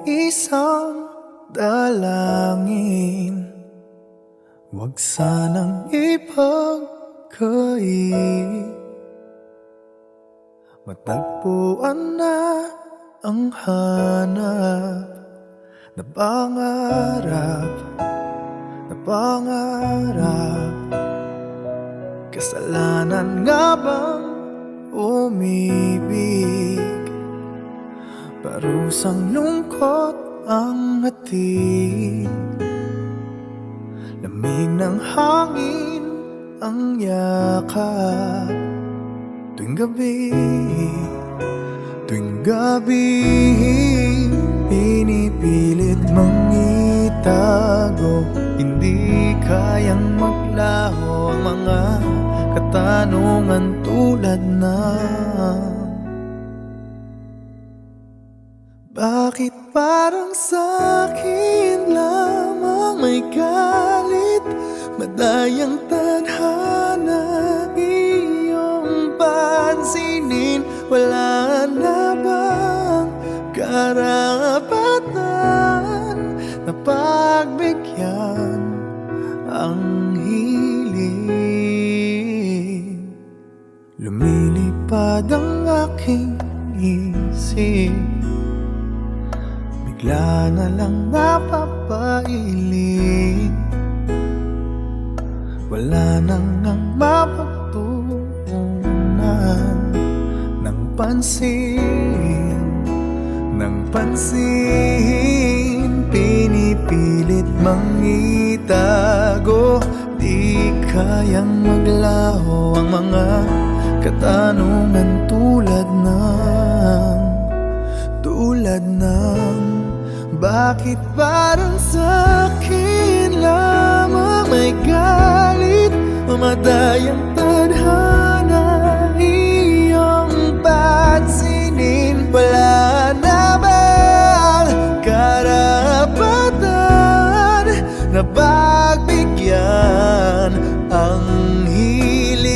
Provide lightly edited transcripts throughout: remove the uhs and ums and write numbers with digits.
isang dalangin. Huwag sanang ipagkait, matagpuan na ang hanap na pangarap, na pangarap. Kasalanan nga bang umibig? Parusang lungkot ang hatid, lamig ng hangin ang yakap. Tuwing gabi, tuwing gabi, pinipilit mang itago. Hindi kayang maglaho ang mga katanungan tulad ng bakit parang sa'kin lamang may galit, madayang tadhana iyong pansinin? Wala na bang karapatan na pagbigyan ang hiling? Lumilipad ang aking isip, bigla na lang napapailing. Wala nang ang mapagtuunan ng pansin, ng pansin. Pinipilit mang itago, di kayang maglaho ang mga katanungan tulad ng bakit parang sa'kin lamang may galit, madayang tadhana iyong pansinin? Wala na bang karapatan na pagbigyan ang hiling?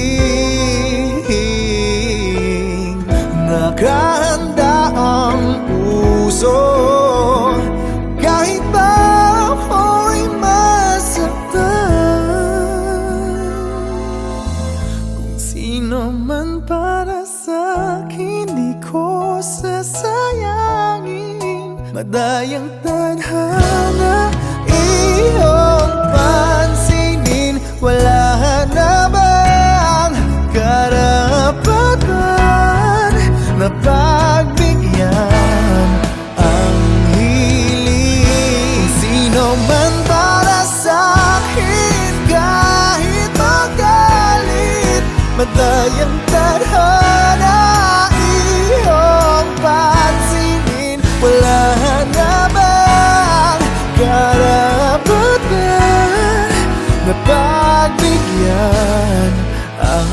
Nakahanda ang puso kahit pa ako'y masaktan. Kung sino man para sa'kin, di ko sasayangin. Madayang tadhana iyong pansinin. Wala na bang karapatan na pagbigyan ang hiling? Sino man para sa'kin, kahit magalit, madayang tadhana iyong pansinin. Wala na bang karapatan na pagbigyan ang